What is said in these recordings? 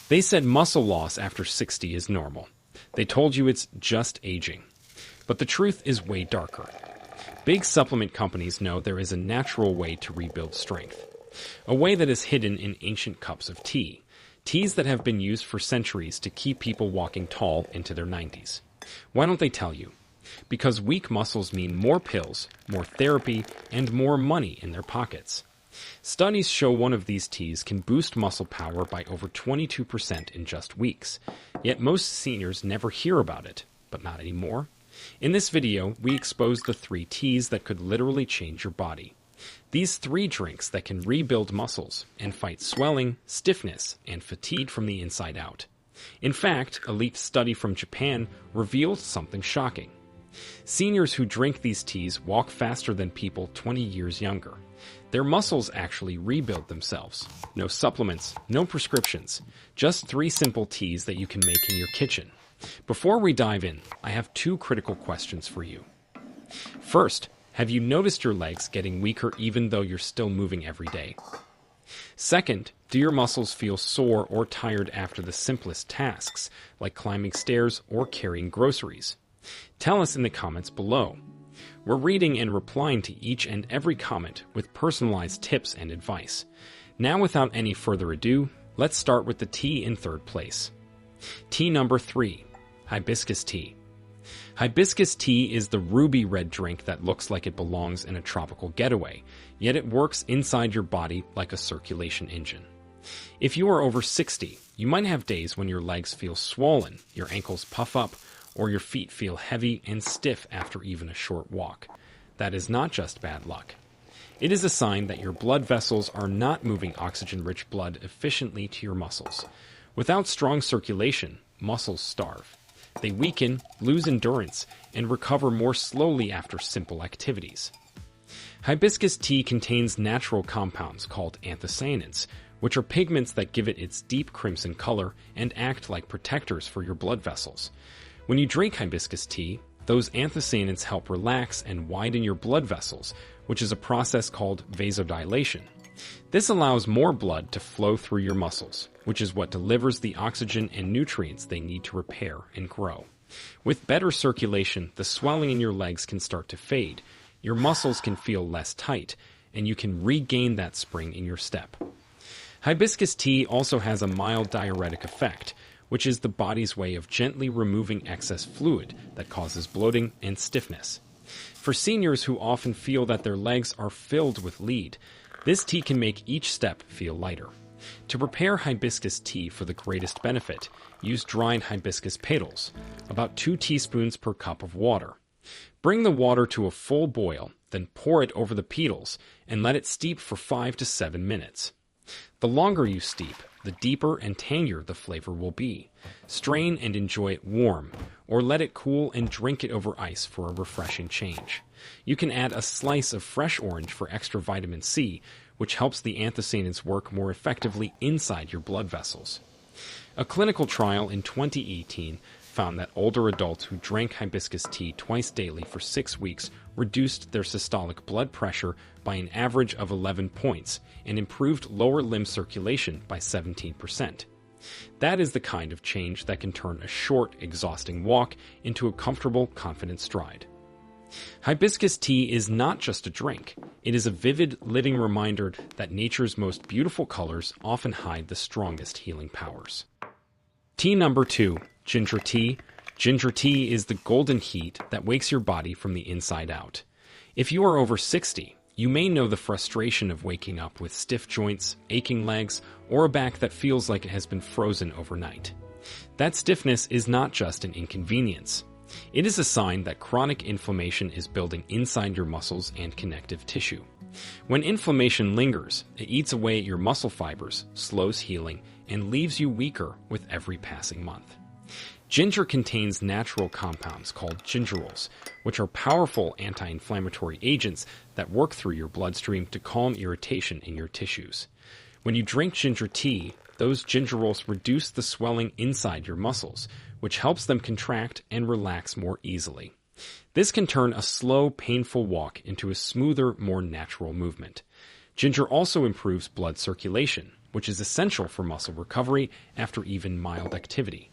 They said muscle loss after 60 is normal. They told you it's just aging. But the truth is way darker. Big supplement companies know there is a natural way to rebuild strength. A way that is hidden in ancient cups of tea. Teas that have been used for centuries to keep people walking tall into their 90s. Why don't they tell you? Because weak muscles mean more pills, more therapy, and more money in their pockets. Studies show one of these teas can boost muscle power by over 22% in just weeks. Yet most seniors never hear about it, but not anymore. In this video, we expose the 3 teas that could literally change your body. These 3 drinks that can rebuild muscles and fight swelling, stiffness, and fatigue from the inside out. In fact, a leaked study from Japan revealed something shocking. Seniors who drink these teas walk faster than people 20 years younger. Their muscles actually rebuild themselves. No supplements, no prescriptions, just 3 simple teas that you can make in your kitchen. Before we dive in, I have 2 critical questions for you. First, have you noticed your legs getting weaker even though you're still moving every day? Second, do your muscles feel sore or tired after the simplest tasks, like climbing stairs or carrying groceries? Tell us in the comments below. We're reading and replying to each and every comment with personalized tips and advice. Now, without any further ado, let's start with the tea in 3rd place. Tea number 3, hibiscus tea. Hibiscus tea is the ruby red drink that looks like it belongs in a tropical getaway, yet it works inside your body like a circulation engine. If you are over 60, you might have days when your legs feel swollen, your ankles puff up, or your feet feel heavy and stiff after even a short walk. That is not just bad luck. It is a sign that your blood vessels are not moving oxygen-rich blood efficiently to your muscles. Without strong circulation, muscles starve. They weaken, lose endurance, and recover more slowly after simple activities. Hibiscus tea contains natural compounds called anthocyanins, which are pigments that give it its deep crimson color and act like protectors for your blood vessels. When you drink hibiscus tea, those anthocyanins help relax and widen your blood vessels, which is a process called vasodilation. This allows more blood to flow through your muscles, which is what delivers the oxygen and nutrients they need to repair and grow. With better circulation, the swelling in your legs can start to fade, your muscles can feel less tight, and you can regain that spring in your step. Hibiscus tea also has a mild diuretic effect, which is the body's way of gently removing excess fluid that causes bloating and stiffness. For seniors who often feel that their legs are filled with lead, this tea can make each step feel lighter. To prepare hibiscus tea for the greatest benefit, use dried hibiscus petals, about 2 teaspoons per cup of water. Bring the water to a full boil, then pour it over the petals and let it steep for 5 to 7 minutes. The longer you steep, the deeper and tangier the flavor will be. Strain and enjoy it warm, or let it cool and drink it over ice for a refreshing change. You can add a slice of fresh orange for extra vitamin C, which helps the anthocyanins work more effectively inside your blood vessels. A clinical trial in 2018 found that older adults who drank hibiscus tea twice daily for 6 weeks reduced their systolic blood pressure by an average of 11 points and improved lower limb circulation by 17%. That is the kind of change that can turn a short, exhausting walk into a comfortable, confident stride. Hibiscus tea is not just a drink. It is a vivid, living reminder that nature's most beautiful colors often hide the strongest healing powers. Tea number 2, ginger tea. Ginger tea is the golden heat that wakes your body from the inside out. If you are over 60, you may know the frustration of waking up with stiff joints, aching legs, or a back that feels like it has been frozen overnight. That stiffness is not just an inconvenience. It is a sign that chronic inflammation is building inside your muscles and connective tissue. When inflammation lingers, it eats away at your muscle fibers, slows healing, and leaves you weaker with every passing month. Ginger contains natural compounds called gingerols, which are powerful anti-inflammatory agents that work through your bloodstream to calm irritation in your tissues. When you drink ginger tea, those gingerols reduce the swelling inside your muscles, which helps them contract and relax more easily. This can turn a slow, painful walk into a smoother, more natural movement. Ginger also improves blood circulation, which is essential for muscle recovery after even mild activity.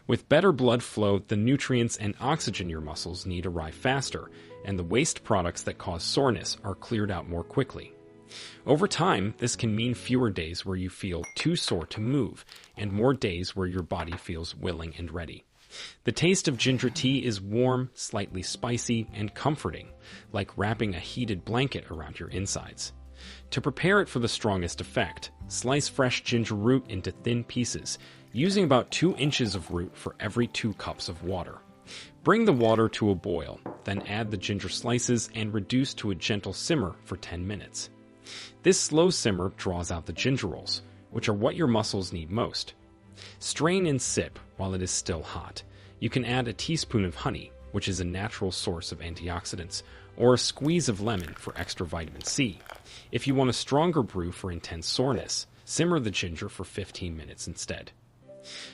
With better blood flow, the nutrients and oxygen your muscles need arrive faster, and the waste products that cause soreness are cleared out more quickly. Over time, this can mean fewer days where you feel too sore to move, and more days where your body feels willing and ready. The taste of ginger tea is warm, slightly spicy, and comforting, like wrapping a heated blanket around your insides. To prepare it for the strongest effect, slice fresh ginger root into thin pieces, using about 2 inches of root for every 2 cups of water. Bring the water to a boil, then add the ginger slices and reduce to a gentle simmer for 10 minutes. This slow simmer draws out the gingerols, which are what your muscles need most. Strain and sip while it is still hot. You can add a teaspoon of honey, which is a natural source of antioxidants, or a squeeze of lemon for extra vitamin C. If you want a stronger brew for intense soreness, simmer the ginger for 15 minutes instead.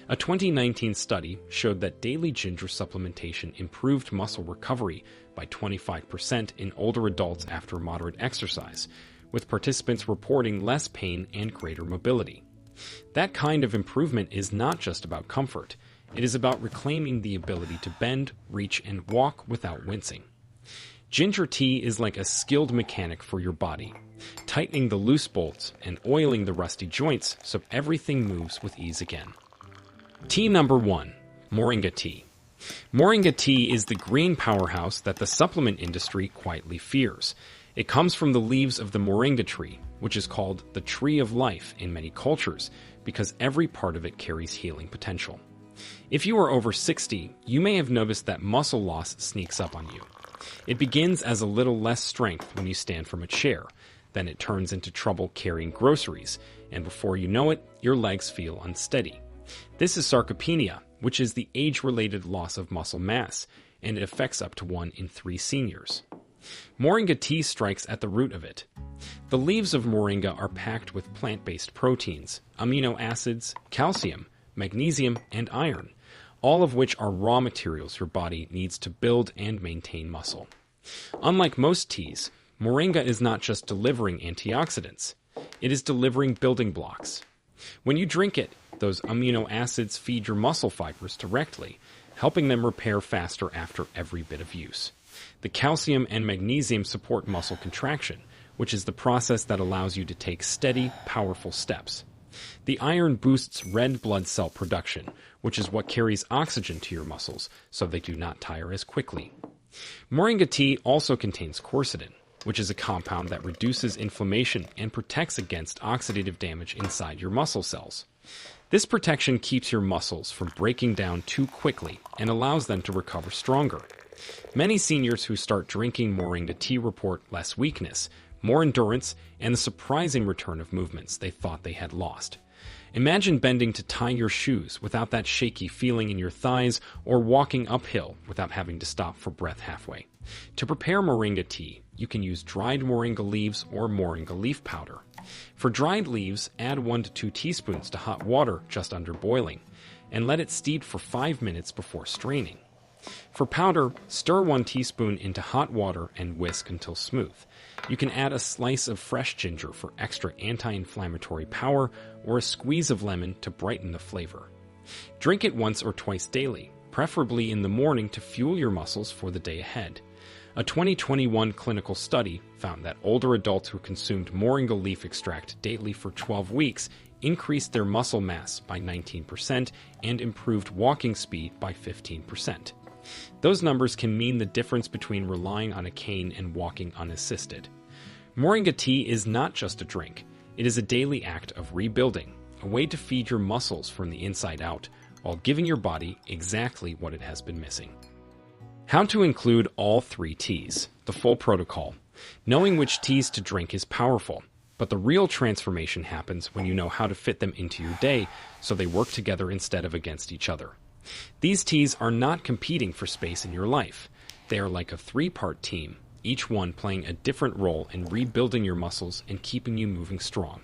A 2019 study showed that daily ginger supplementation improved muscle recovery by 25% in older adults after moderate exercise, with participants reporting less pain and greater mobility. That kind of improvement is not just about comfort. It is about reclaiming the ability to bend, reach, and walk without wincing. Ginger tea is like a skilled mechanic for your body, tightening the loose bolts and oiling the rusty joints so everything moves with ease again. Tea number 1, Moringa tea. Moringa tea is the green powerhouse that the supplement industry quietly fears. It comes from the leaves of the moringa tree, which is called the tree of life in many cultures because every part of it carries healing potential. If you are over 60, you may have noticed that muscle loss sneaks up on you. It begins as a little less strength when you stand from a chair, then it turns into trouble carrying groceries, and before you know it, your legs feel unsteady. This is sarcopenia, which is the age-related loss of muscle mass, and it affects up to 1 in 3 seniors. Moringa tea strikes at the root of it. The leaves of moringa are packed with plant-based proteins, amino acids, calcium, magnesium, and iron, all of which are raw materials your body needs to build and maintain muscle. Unlike most teas, moringa is not just delivering antioxidants, it is delivering building blocks. When you drink it, those amino acids feed your muscle fibers directly, helping them repair faster after every bit of use. The calcium and magnesium support muscle contraction, which is the process that allows you to take steady, powerful steps. The iron boosts red blood cell production, which is what carries oxygen to your muscles so they do not tire as quickly. Moringa tea also contains quercetin, which is a compound that reduces inflammation and protects against oxidative damage inside your muscle cells. This protection keeps your muscles from breaking down too quickly and allows them to recover stronger. Many seniors who start drinking moringa tea report less weakness, more endurance, and the surprising return of movements they thought they had lost. Imagine bending to tie your shoes without that shaky feeling in your thighs or walking uphill without having to stop for breath halfway. To prepare moringa tea, you can use dried moringa leaves or moringa leaf powder. For dried leaves, add 1 to 2 teaspoons to hot water just under boiling, and let it steep for 5 minutes before straining. For powder, stir 1 teaspoon into hot water and whisk until smooth. You can add a slice of fresh ginger for extra anti-inflammatory power or a squeeze of lemon to brighten the flavor. Drink it once or twice daily, preferably in the morning to fuel your muscles for the day ahead. A 2021 clinical study found that older adults who consumed moringa leaf extract daily for 12 weeks increased their muscle mass by 19% and improved walking speed by 15%. Those numbers can mean the difference between relying on a cane and walking unassisted. Moringa tea is not just a drink. It is a daily act of rebuilding, a way to feed your muscles from the inside out while giving your body exactly what it has been missing. How to include all 3 teas, the full protocol. Knowing which teas to drink is powerful, but the real transformation happens when you know how to fit them into your day so they work together instead of against each other. These teas are not competing for space in your life. They are like a 3-part team, each one playing a different role in rebuilding your muscles and keeping you moving strong.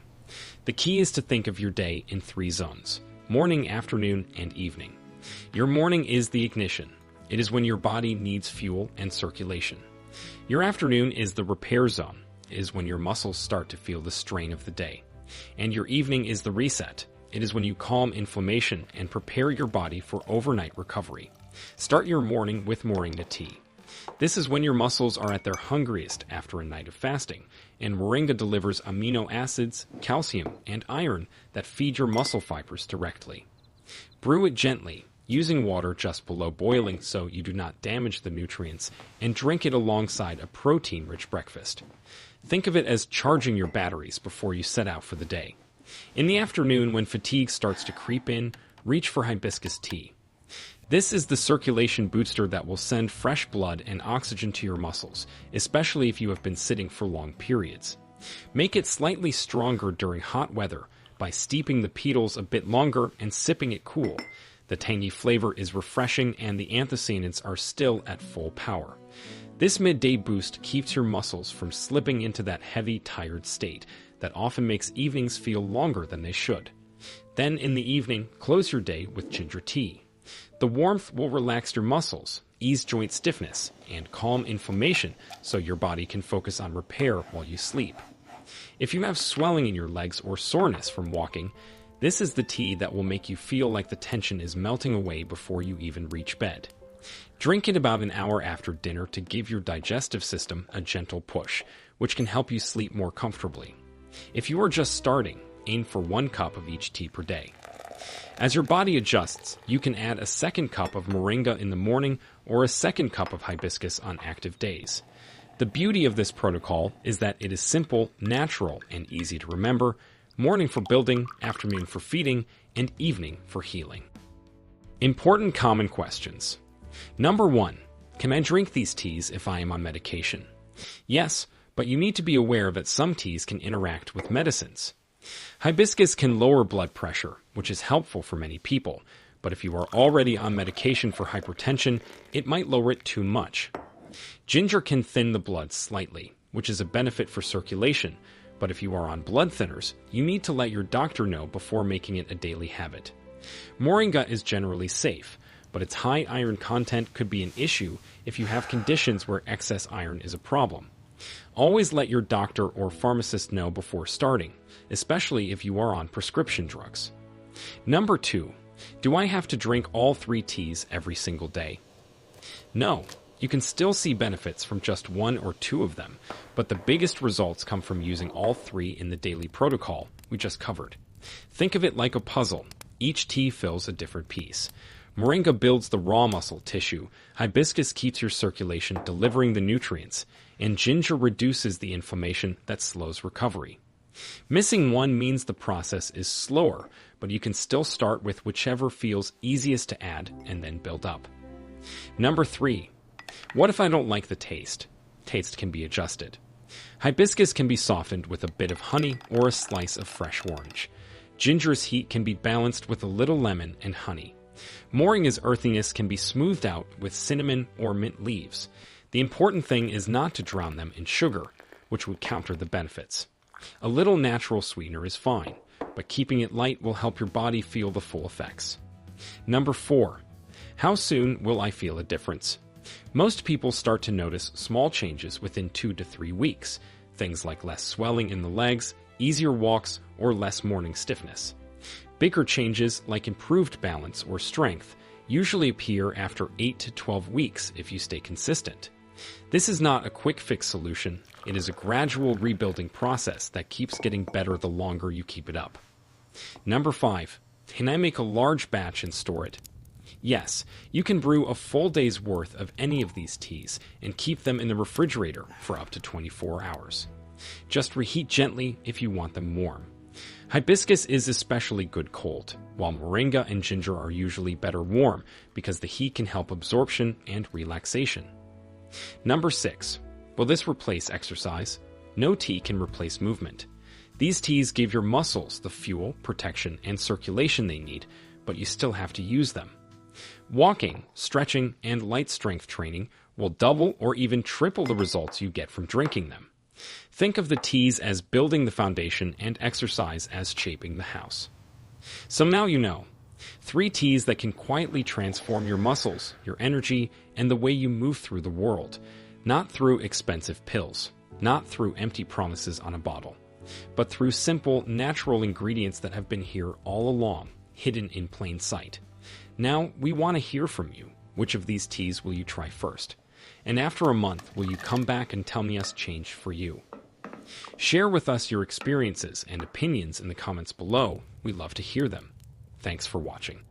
The key is to think of your day in 3 zones: morning, afternoon, and evening. Your morning is the ignition. It is when your body needs fuel and circulation. Your afternoon is the repair zone. It is when your muscles start to feel the strain of the day. And your evening is the reset. It is when you calm inflammation and prepare your body for overnight recovery. Start your morning with moringa tea. This is when your muscles are at their hungriest after a night of fasting, and moringa delivers amino acids, calcium, and iron that feed your muscle fibers directly. Brew it gently, using water just below boiling so you do not damage the nutrients, and drink it alongside a protein-rich breakfast. Think of it as charging your batteries before you set out for the day. In the afternoon, when fatigue starts to creep in, reach for hibiscus tea. This is the circulation booster that will send fresh blood and oxygen to your muscles, especially if you have been sitting for long periods. Make it slightly stronger during hot weather by steeping the petals a bit longer and sipping it cool. The tangy flavor is refreshing and the anthocyanins are still at full power. This midday boost keeps your muscles from slipping into that heavy, tired state that often makes evenings feel longer than they should. Then in the evening, close your day with ginger tea. The warmth will relax your muscles, ease joint stiffness, and calm inflammation so your body can focus on repair while you sleep. If you have swelling in your legs or soreness from walking, this is the tea that will make you feel like the tension is melting away before you even reach bed. Drink it about an hour after dinner to give your digestive system a gentle push, which can help you sleep more comfortably. If you are just starting, aim for 1 cup of each tea per day. As your body adjusts, you can add a 2nd cup of moringa in the morning or a 2nd cup of hibiscus on active days. The beauty of this protocol is that it is simple, natural, and easy to remember: morning for building, afternoon for feeding, and evening for healing. Important common questions. Number 1. Can I drink these teas if I am on medication? Yes, but you need to be aware that some teas can interact with medicines. Hibiscus can lower blood pressure, which is helpful for many people, but if you are already on medication for hypertension, it might lower it too much. Ginger can thin the blood slightly, which is a benefit for circulation, but if you are on blood thinners, you need to let your doctor know before making it a daily habit. Moringa is generally safe, but its high iron content could be an issue if you have conditions where excess iron is a problem. Always let your doctor or pharmacist know before starting, especially if you are on prescription drugs. Number 2. Do I have to drink all 3 teas every single day? No, you can still see benefits from just 1 or 2 of them, but the biggest results come from using all 3 in the daily protocol we just covered. Think of it like a puzzle. Each tea fills a different piece. Moringa builds the raw muscle tissue, hibiscus keeps your circulation delivering the nutrients, and ginger reduces the inflammation that slows recovery. Missing one means the process is slower, but you can still start with whichever feels easiest to add and then build up. Number 3. What if I don't like the taste? Taste can be adjusted. Hibiscus can be softened with a bit of honey or a slice of fresh orange. Ginger's heat can be balanced with a little lemon and honey. Moringa's earthiness can be smoothed out with cinnamon or mint leaves. The important thing is not to drown them in sugar, which would counter the benefits. A little natural sweetener is fine, but keeping it light will help your body feel the full effects. Number 4. How soon will I feel a difference? Most people start to notice small changes within 2 to 3 weeks, things like less swelling in the legs, easier walks, or less morning stiffness. Bigger changes, like improved balance or strength, usually appear after 8 to 12 weeks if you stay consistent. This is not a quick fix solution, it is a gradual rebuilding process that keeps getting better the longer you keep it up. Number 5. Can I make a large batch and store it? Yes, you can brew a full day's worth of any of these teas and keep them in the refrigerator for up to 24 hours. Just reheat gently if you want them warm. Hibiscus is especially good cold, while moringa and ginger are usually better warm because the heat can help absorption and relaxation. Number 6. Will this replace exercise? No tea can replace movement. These teas give your muscles the fuel, protection, and circulation they need, but you still have to use them. Walking, stretching, and light strength training will double or even triple the results you get from drinking them. Think of the teas as building the foundation and exercise as shaping the house. So now you know. 3 teas that can quietly transform your muscles, your energy, and the way you move through the world. Not through expensive pills. Not through empty promises on a bottle. but through simple, natural ingredients that have been here all along, hidden in plain sight. Now, we want to hear from you. Which of these teas will you try first? And after a month, will you come back and tell me us changed for you? Share with us your experiences and opinions in the comments below. We love to hear them. Thanks for watching.